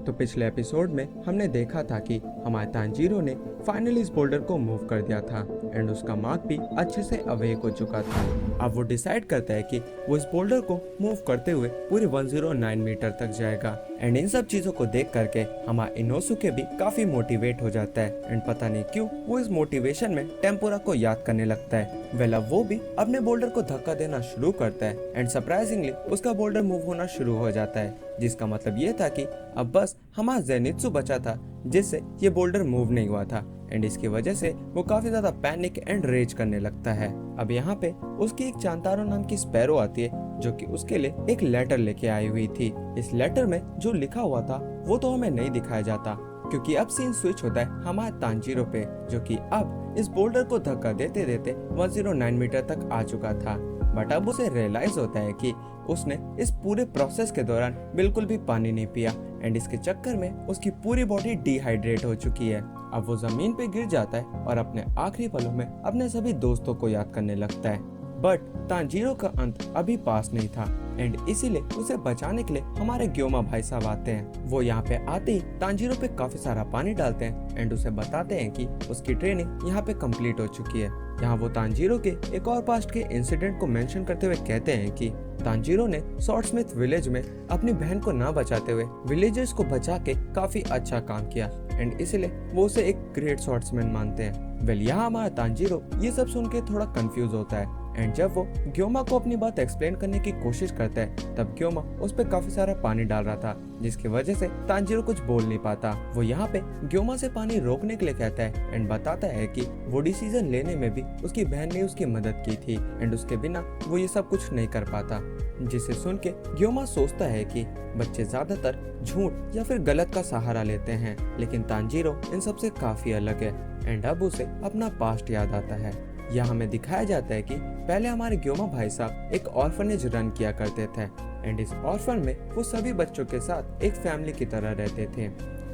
तो पिछले एपिसोड में हमने देखा था कि हमारे तांजीरो ने फाइनली इस बोल्डर को मूव कर दिया था एंड उसका मार्क भी अच्छे से अवेक हो चुका था। अब वो डिसाइड करता है कि वो इस बोल्डर को मूव करते हुए पूरे 109 मीटर तक जाएगा एंड इन सब चीजों को देख करके हमारा इनोसुके भी काफी मोटिवेट हो जाता है एंड पता नहीं क्यों वो इस मोटिवेशन में टेम्पोरा को याद करने लगता है। वेल अब वो भी अपने बोल्डर को धक्का देना शुरू करता है एंड सरप्राइजिंगली उसका बोल्डर मूव होना शुरू हो जाता है, जिसका मतलब ये था कि अब बस हमारा जेनित्सु बचा था जिससे ये बोल्डर मूव नहीं हुआ था एंड इसकी वजह से वो काफी ज्यादा पैनिक एंड रेज करने लगता है। अब यहाँ पे उसकी एक चांतारो नाम की स्पैरो आती है जो कि उसके लिए एक लेटर लेके आई हुई थी। इस लेटर में जो लिखा हुआ था वो तो हमें नहीं दिखाया जाता क्योंकि अब सीन स्विच होता है हमारे तांजीरो पे, जो कि अब इस बोल्डर को धक्का देते देते 109 मीटर तक आ चुका था। बट अब उसे रियलाइज होता है कि उसने इस पूरे प्रोसेस के दौरान बिल्कुल भी पानी नहीं पिया एंड इसके चक्कर में उसकी पूरी बॉडी डिहाइड्रेट हो चुकी है। अब वो जमीन पे गिर जाता है और अपने आखिरी पलों में अपने सभी दोस्तों को याद करने लगता है। बट तांजीरो का अंत अभी पास नहीं था एंड इसीलिए उसे बचाने के लिए हमारे ग्योमा भाई साहब आते हैं। वो यहाँ पे आते ही तांजीरो पे काफी सारा पानी डालते हैं एंड उसे बताते हैं कि उसकी ट्रेनिंग यहाँ पे कंप्लीट हो चुकी है। यहाँ वो तांजीरो के एक और पास्ट के इंसिडेंट को मेंशन करते हुए कहते हैं कि तांजीरो ने सॉर्डस्मिथ विलेज में अपनी बहन को ना बचाते हुए विलेजर्स को बचा के काफी अच्छा काम किया एंड इसलिए वो उसे एक ग्रेट सॉर्ड्समैन मानते हैं। वेल यहाँ हमारा तांजीरो ये सब सुन के थोड़ा कंफ्यूज होता है एंड जब वो ग्योमा को अपनी बात एक्सप्लेन करने की कोशिश करता है तब ग्योमा उस पर काफी सारा पानी डाल रहा था जिसकी वजह से तांजीरो कुछ बोल नहीं पाता। वो यहाँ पे ग्योमा से पानी रोकने के लिए कहता है एंड बताता है कि वो डिसीजन लेने में भी उसकी बहन ने उसकी मदद की थी एंड उसके बिना वो ये सब कुछ नहीं कर पाता। जिसे सुन के ग्योमा सोचता है कि बच्चे ज्यादातर झूठ या फिर गलत का सहारा लेते हैं, लेकिन तांजीरो इन सब से काफी अलग है एंड अब उसे अपना पास्ट याद आता है। यहाँ हमें दिखाया जाता है कि पहले हमारे ग्योमा भाई साहब एक ऑर्फनेज रन किया करते थे एंड इस ऑर्फन में वो सभी बच्चों के साथ एक फैमिली की तरह रहते थे।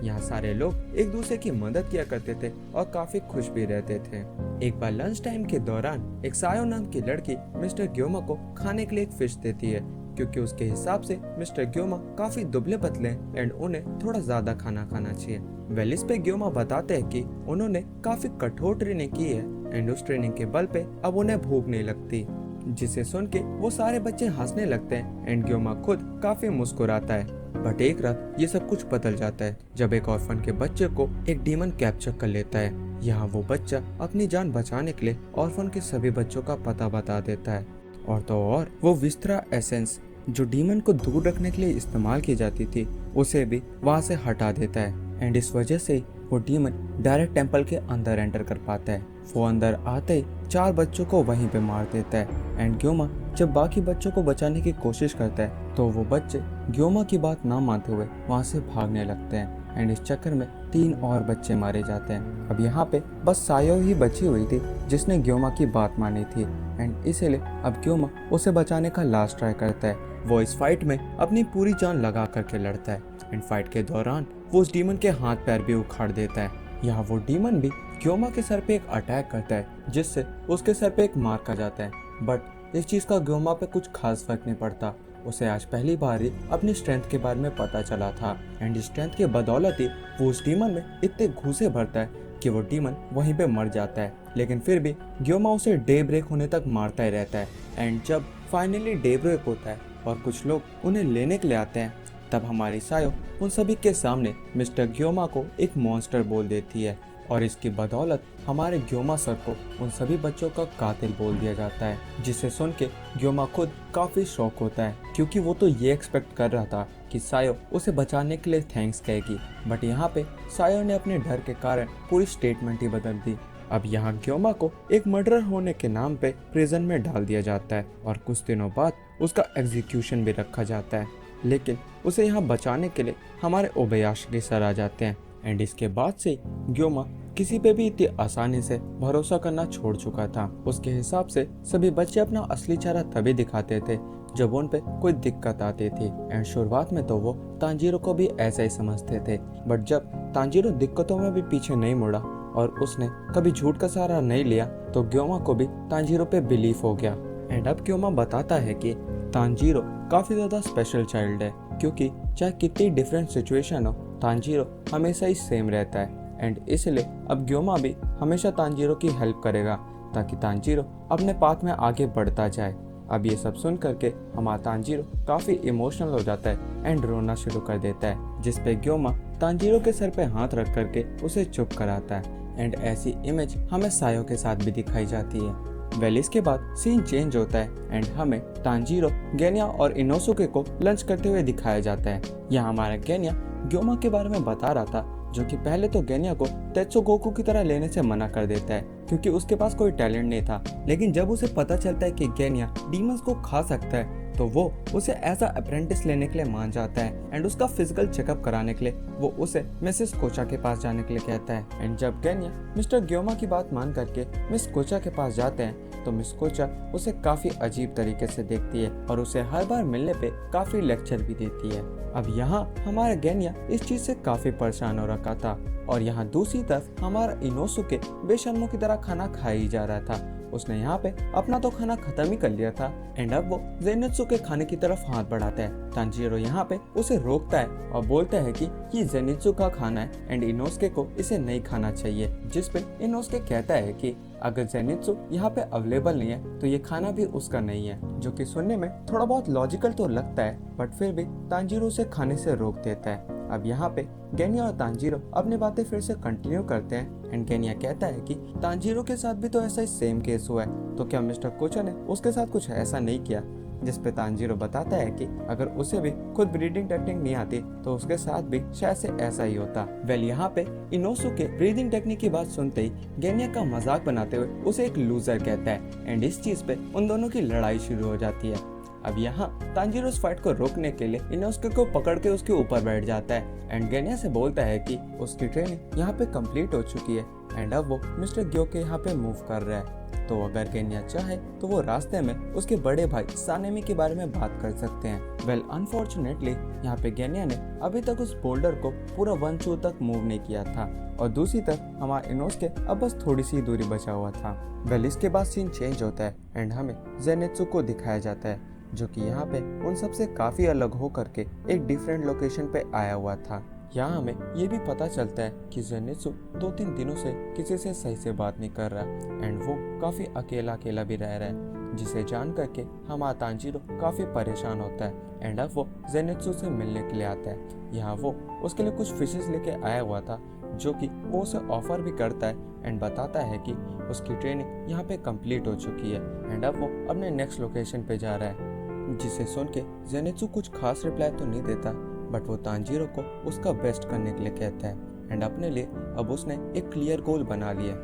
यहाँ सारे लोग एक दूसरे की मदद किया करते थे और काफी खुश भी रहते थे। एक बार लंच टाइम के दौरान एक सायो नाम की लड़की मिस्टर ग्योमा को खाने के लिए एक फिश देती है क्योंकि उसके हिसाब से मिस्टर ग्योमा काफी दुबले पतले एंड उन्हें थोड़ा ज्यादा खाना खाना चाहिए। वेल इस पे ग्योमा बताते हैं कि उन्होंने काफी कठोर ट्रेनिंग की है एंड उस ट्रेनिंग के बल पे अब उन्हें भूख नहीं लगती, जिसे सुन के वो सारे बच्चे हंसने लगते हैं एंड ग्योमा खुद काफी मुस्कुराता है। बट एक रात ये सब कुछ बदल जाता है जब एक ऑर्फन के बच्चे को एक डीमन कैप्चर कर लेता है। यहाँ वो बच्चा अपनी जान बचाने के लिए ऑर्फन के सभी बच्चों का पता बता देता है और तो और वो विस्त्रा एसेंस जो डीमन को दूर रखने के लिए इस्तेमाल की जाती थी उसे भी वहाँ से हटा देता है एंड इस वजह से वो डीमन डायरेक्ट टेंपल के अंदर एंटर कर पाता है। वो अंदर आते ही 4 बच्चों को वहीं पे मार देता है एंड ग्योमा जब बाकी बच्चों को बचाने की कोशिश करता है तो वो बच्चे ग्योमा की बात ना मानते हुए वहाँ से भागने लगते हैं एंड इस चक्कर में 3 और बच्चे मारे जाते हैं। अब यहाँ पे बस सायो ही बची हुई थी जिसने ग्योमा की बात मानी थी एंड इसीलिए अब ग्योमा उसे बचाने का लास्ट ट्राई करता है। वो इस फाइट में अपनी पूरी जान लगा करके लड़ता है एंड फाइट के दौरान वो उस डीमन के हाथ पैर भी उखाड़ देता है। यहाँ वो डीमन भी ग्योमा के सर पे एक अटैक करता है जिससे उसके सर पे एक मार्क आ जाता है। बट इस चीज का ग्योमा पे कुछ खास फर्क नहीं पड़ता। उसे आज पहली बार ही अपनी स्ट्रेंथ के बारे में पता चला था एंड इस स्ट्रेंथ के बदौलत ही वो उस डीमन में इतने घूसे भरता है कि वो डीमन वहीं पे मर जाता है। लेकिन फिर भी ग्योमा उसे डे ब्रेक होने तक मारता ही रहता है एंड जब फाइनली डे ब्रेक होता है और कुछ लोग उन्हें लेने के लिए आते हैं तब हमारी सायो उन सभी के सामने मिस्टर ग्योमा को एक मॉन्स्टर बोल देती है और इसकी बदौलत हमारे ग्योमा सर को उन सभी बच्चों का कातिल बोल दिया जाता है, जिसे सुन के ग्योमा खुद काफी शॉक होता है क्योंकि वो तो ये एक्सपेक्ट कर रहा था कि सायो उसे बचाने के लिए थैंक्स कहेगी। बट यहाँ पे सायो ने अपने डर के कारण पूरी स्टेटमेंट ही बदल दी। अब यहाँ ग्योमा को एक मर्डरर होने के नाम पे प्रिजन में डाल दिया जाता है और कुछ दिनों बाद उसका एग्जीक्यूशन भी रखा जाता है, लेकिन उसे यहाँ बचाने के लिए हमारे ओबेयाशी सर आ जाते हैं एंड इसके बाद से ग्योमा किसी पे भी इतनी आसानी से भरोसा करना छोड़ चुका था। उसके हिसाब से सभी बच्चे अपना असली चेहरा तभी दिखाते थे जब उन पे कोई दिक्कत आती थी एंड शुरुआत में तो वो तांजीरो को भी ऐसा ही समझते थे। बट जब तांजीरो दिक्कतों में भी पीछे नहीं मुड़ा और उसने कभी झूठ का सहारा नहीं लिया तो ग्योमा को भी तांजीरो पे बिलीफ हो गया एंड अब ग्योमा बताता है कि तांजीरो काफी ज्यादा स्पेशल चाइल्ड है क्योंकि चाहे कितनी डिफरेंट सिचुएशन हो तांजीरो हमेशा ही सेम रहता है एंड इसलिए अब ग्योमा भी हमेशा तांजीरो की हेल्प करेगा ताकि तांजीरो अपने पाथ में आगे बढ़ता जाए। अब ये सब सुन करके हमारा तांजीरो काफ़ी इमोशनल हो जाता है एंड रोना शुरू कर देता है, जिस पे ग्योमा तांजीरो के सर पे हाथ रख करके उसे चुप कराता है एंड ऐसी इमेज हमें सायो के साथ भी दिखाई जाती है। वेल इसके बाद सीन चेंज होता है एंड हमें तांजीरो, गेन्या और इनोसुके को लंच करते हुए दिखाया जाता है। यहाँ हमारा गेन्या ग्योमा के बारे में बता रहा था, जो कि पहले तो गेन्या को तेत्सु गोकू की तरह लेने से मना कर देता है क्योंकि उसके पास कोई टैलेंट नहीं था। लेकिन जब उसे पता चलता है कि गेन्या डीमंस को खा सकता है तो वो उसे एज अप्रेंटिस लेने के लिए मान जाता है एंड उसका फिजिकल चेकअप कराने के लिए वो उसे मिसेस कोचा के पास जाने के लिए कहता है। एंड जब गेन्या मिस्टर ग्योमा की बात मान करके मिस कोचा के पास जाते हैं तो मिस कोचा उसे काफी अजीब तरीके से देखती है और उसे हर बार मिलने पे काफी लेक्चर भी देती है। अब यहाँ हमारा गेन्या इस चीज से काफी परेशान हो रखा था और यहाँ दूसरी तरफ हमारा इनोसुके बेशर्मों की तरह खाना खाया ही जा रहा था। उसने यहाँ पे अपना तो खाना खत्म ही कर लिया था एंड अब वो जेनित्सु के खाने की तरफ हाथ बढ़ाता है। तांजीरो यहाँ पे उसे रोकता है और बोलता है कि ये जेनित्सु का खाना है एंड इनोसुके को इसे नहीं खाना चाहिए, जिस पे इनोसुके कहता है कि अगर जेनित्सु यहाँ पे अवेलेबल नहीं है तो ये खाना भी उसका नहीं है, जो कि सुनने में थोड़ा बहुत लॉजिकल तो लगता है बट फिर भी तांजीरो उसे खाने से रोक देता है। अब यहाँ पे गेन्या और तांजीरो अपनी बातें फिर से कंटिन्यू करते हैं एंड गेन्या कहता है कि तांजीरो के साथ भी तो ऐसा ही सेम केस हुआ है, तो क्या मिस्टर कोचा ने उसके साथ कुछ ऐसा नहीं किया, जिस पे तांजीरो बताता है कि अगर उसे भी खुद ब्रीदिंग टेक्निक नहीं आती तो उसके साथ भी शायद से ऐसा ही होता। वेल यहाँ पे इनोसुके ब्रीदिंग टेक्निक की बात सुनते ही गेन्या का मजाक बनाते हुए उसे एक लूजर कहता है एंड इस चीज पे उन दोनों की लड़ाई शुरू हो जाती है। अब यहाँ तांजीरो इस फाइट को रोकने के लिए इनोसुके को पकड़ के उसके ऊपर बैठ जाता है एंड गेन्या से बोलता है कि उसकी ट्रेनिंग यहाँ पे कंप्लीट हो चुकी है एंड अब वो मिस्टर ग्यो के यहाँ पे मूव कर रहा है, तो अगर गेन्या चाहे तो वो रास्ते में उसके बड़े भाई सानेमी के बारे में बात कर सकते हैं। वेल अनफॉर्चुनेटली यहाँ पे गेन्या ने अभी तक उस बोल्डर को पूरा 1 चू तक मूव नहीं किया था और दूसरी तरफ हमारा इनोसुके अब बस थोड़ी सी दूरी बचा हुआ था। वेल इसके बाद सीन चेंज होता है एंड हमें जेनित्सु को दिखाया जाता है, जो कि यहाँ पे उन सबसे काफी अलग हो करके एक डिफरेंट लोकेशन पे आया हुआ था। यहाँ हमें ये भी पता चलता है कि जेनित्सु 2-3 दिनों से किसी से सही से बात नहीं कर रहा एंड वो काफी अकेला अकेला भी रह रहा है, जिसे जान करके हमारा तांजीरो काफी परेशान होता है एंड अब वो जेनित्सु से मिलने के लिए आता है। यहाँ वो उसके लिए कुछ फिशेस लेके आया हुआ था, जो कि वो उसे ऑफर भी करता है एंड बताता है कि उसकी ट्रेनिंग यहाँ पे कंप्लीट हो चुकी है एंड अब वो अपने नेक्स्ट लोकेशन पे जा रहा है, जिसे सुन के जेनित्सु कुछ खास रिप्लाई तो नहीं देता बट वो तांजीरो को उसका बेस्ट करने के लिए कहता है एंड अपने लिए अब उसने एक क्लियर गोल बना लिया,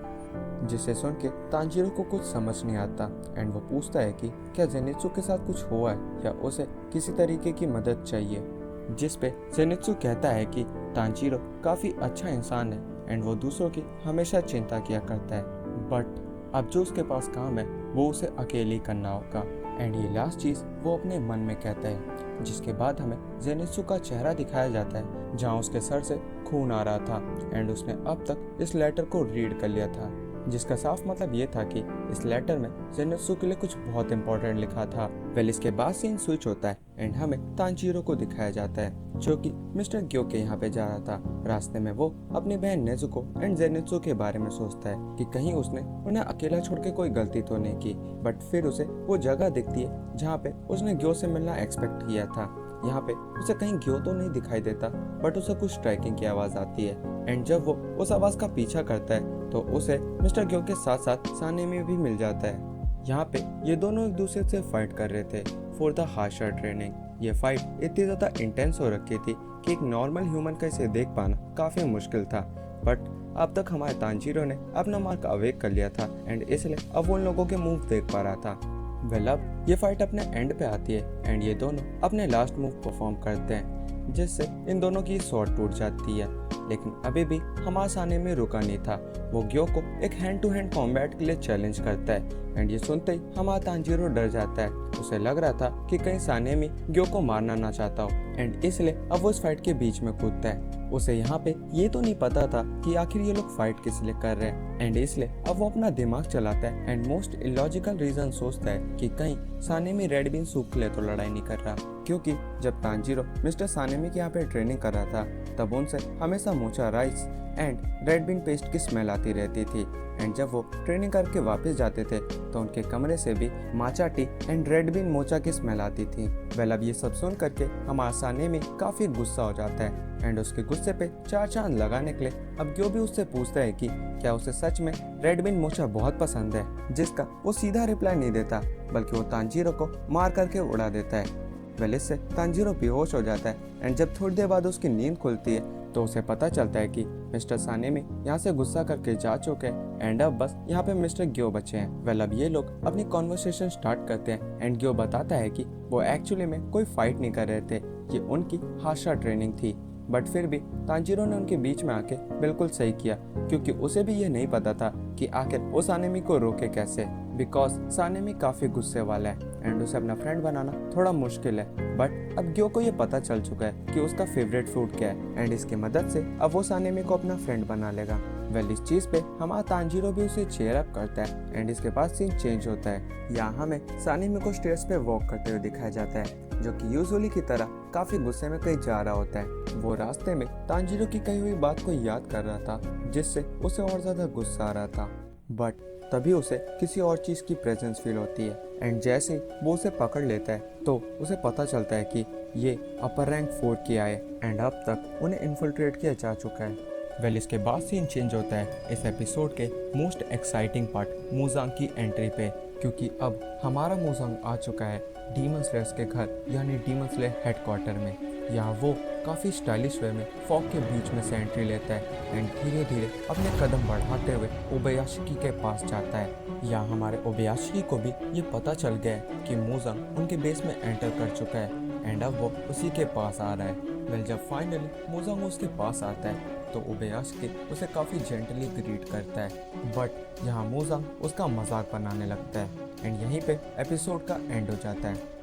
जिसे सुन के तांजीरो को कुछ समझ नहीं आता एंड वो पूछता है कि क्या जेनित्सु के साथ कुछ हुआ है या उसे किसी तरीके की मदद चाहिए, जिस पे जेनित्सु कहता है कि तांजीरो काफी अच्छा इंसान है एंड वो दूसरों की हमेशा चिंता किया करता है बट अब जो उसके पास काम है वो उसे अकेले करना होगा एंड ये लास्ट चीज वो अपने मन में कहता है। जिसके बाद हमें जेनित्सु का चेहरा दिखाया जाता है जहाँ उसके सर से खून आ रहा था एंड उसने अब तक इस लेटर को रीड कर लिया था, जिसका साफ मतलब ये था कि इस लेटर में जेनित्सु के लिए कुछ बहुत इंपॉर्टेंट लिखा था। वेल इसके बाद सीन स्विच होता है एंड हमें तांजीरो को दिखाया जाता है, जो कि मिस्टर ग्यो के यहाँ पे जा रहा था। रास्ते में वो अपनी बहन नेजुको एंड जेनित्सु के बारे में सोचता है कि कहीं उसने उन्हें अकेला छोड़ के कोई गलती तो नहीं की, बट फिर उसे वो जगह दिखती है जहाँ पे उसने ग्यो से मिलना एक्सपेक्ट किया था। यहाँ पे उसे कहीं ग्यो तो नहीं दिखाई देता बट उसे कुछ स्ट्राइकिंग की आवाज आती है एंड जब वो उस आवाज का पीछा करता है तो उसे मिस्टर ग्यो के साथ साथ सानेमी भी मिल जाता है। यहाँ पे ये दोनों एक दूसरे से फाइट कर रहे थे फॉर द हार्शर ट्रेनिंग। ये फाइट इतनी ज्यादा इंटेंस हो रखी थी कि एक नॉर्मल ह्यूमन का इसे देख पाना काफी मुश्किल था, बट अब तक हमारे तांजीरो ने अपना मार्क अवेक कर लिया था एंड इसलिए अब वो उन लोगों के मूव देख पा रहा था। वेल अब ये फाइट अपने एंड पे आती है एंड ये दोनों अपने लास्ट मूव परफॉर्म करते हैं, जिससे इन दोनों की स्वॉर्ड टूट जाती है। लेकिन अभी भी हमारा साने में रुका नहीं था, वो ग्यो को एक हैंड टू हैंड कॉम्बैट के लिए चैलेंज करता है एंड ये सुनते ही हमारा तांजीरो डर जाता है। उसे लग रहा था कि कहीं सानेमी ग्यो को मारना ना चाहता हो एंड इसलिए अब वो इस फाइट के बीच में कूदता है। उसे यहाँ पे ये तो नहीं पता था कि आखिर ये लोग फाइट किस लिए कर रहे हैं एंड इसलिए अब वो अपना दिमाग चलाता है एंड मोस्ट इलॉजिकल रीजन सोचता है कि कहीं सानेमी रेड बीन सूप के लिए तो लड़ाई नहीं कर रहा क्योंकि जब तांजीरो मिस्टर सानेमी के यहाँ पे ट्रेनिंग कर रहा था तब उनसे हमेशा mocha rice and red bean paste की स्मेल आती रहती थी। एंड जब वो ट्रेनिंग करके वापस जाते थे तो उनके कमरे से भी matcha tea and red been mocha की स्मेल आती थी। वेल अब ये सब सुन करके हमारा सानेमी काफी गुस्सा हो जाता है एंड उसके गुस्से पे चार चांद लगाने के लिए अब ग्यो भी उससे पूछता है कि क्या उसे सच में रेड बीन मोचा बहुत पसंद है, जिसका वो सीधा रिप्लाई नहीं देता बल्कि वो तांजीरो को मार करके उड़ा देता है। वेल इससे तांजीरो बेहोश हो जाता है एंड जब थोड़ी देर बाद उसकी नींद खुलती है तो उसे पता चलता है कि मिस्टर सानेमी यहाँ से गुस्सा करके जा चुके हैं एंड अब बस यहाँ पे मिस्टर ग्यो बचे हैं। वेल अब ये लोग अपनी कॉन्वर्सेशन स्टार्ट करते हैं एंड ग्यो बताता है कि वो एक्चुअली में कोई फाइट नहीं कर रहे थे, ये उनकी हादसा ट्रेनिंग थी। बट फिर भी तांजीरो ने उनके बीच में आके बिल्कुल सही किया क्योंकि उसे भी ये नहीं पता था कि आखिर वो सानेमी को रोके कैसे, बिकॉज सानेमी काफी गुस्से वाला है एंड उसे अपना फ्रेंड बनाना थोड़ा मुश्किल है। बट अब ग्यो को ये पता चल चुका है कि उसका फेवरेट फूड क्या है एंड इसकी मदद से अब वो सानेमी को अपना फ्रेंड बना लेगा। वेल इस चीज पे हमारा तांजीरो भी उसे चेयर अप करता है एंड इसके बाद सीन चेंज होता है। यहाँ हमें सानेमी को स्टेयर्स पे वॉक करते हुए दिखाया जाता है जो कि यूजुअली की तरह काफी गुस्से में कहीं जा रहा होता है। वो रास्ते में तांजीरो की कही हुई बात को याद कर रहा था जिससे उसे और ज्यादा गुस्सा आ रहा था। बट तभी उसे किसी और चीज की प्रेजेंस फील होती है एंड जैसे ही वो उसे पकड़ लेता है तो उसे पता चलता है कि ये अपर रैंक फोर्ट किया है एंड अब तक उन्हें इन्फिल्ट्रेट किया जा चुका है। वेल इसके बाद सीन चेंज होता है इस एपिसोड के मोस्ट एक्साइटिंग पार्ट मूजांग की एंट्री पे, क्योंकि अब हमारा मूजांग आ चुका है डीमन स्लेयर्स के घर यानी डीमन स्लेयर हेडक्वार्टर में। यहाँ वो काफ़ी स्टाइलिश वे में फॉग के बीच में से एंट्री लेता है एंड धीरे धीरे अपने कदम बढ़ाते हुए ओबयाशिकी के पास जाता है। यहाँ हमारे ओबयाशिकी को भी ये पता चल गया है कि मूजांग उनके बेस में एंटर कर चुका है एंड अब वो उसी के पास आ रहा है। वेल जब फाइनली मूजांग उसके पास आता है तो ओबयाशिकी उसे काफ़ी जेंटली ग्रीट करता है, बट यहाँ मूजांग उसका मजाक बनाने लगता है एंड यहीं पे एपिसोड का एंड हो जाता है।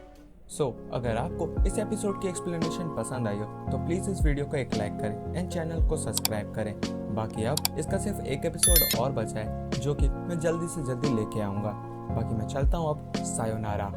अगर आपको इस एपिसोड की एक्सप्लेनेशन पसंद आई हो तो प्लीज़ इस वीडियो को एक लाइक करें एंड चैनल को सब्सक्राइब करें। बाकी अब इसका सिर्फ एक एपिसोड और बचा है जो कि मैं जल्दी से जल्दी लेके आऊँगा। बाकी मैं चलता हूँ अब, सायोनारा।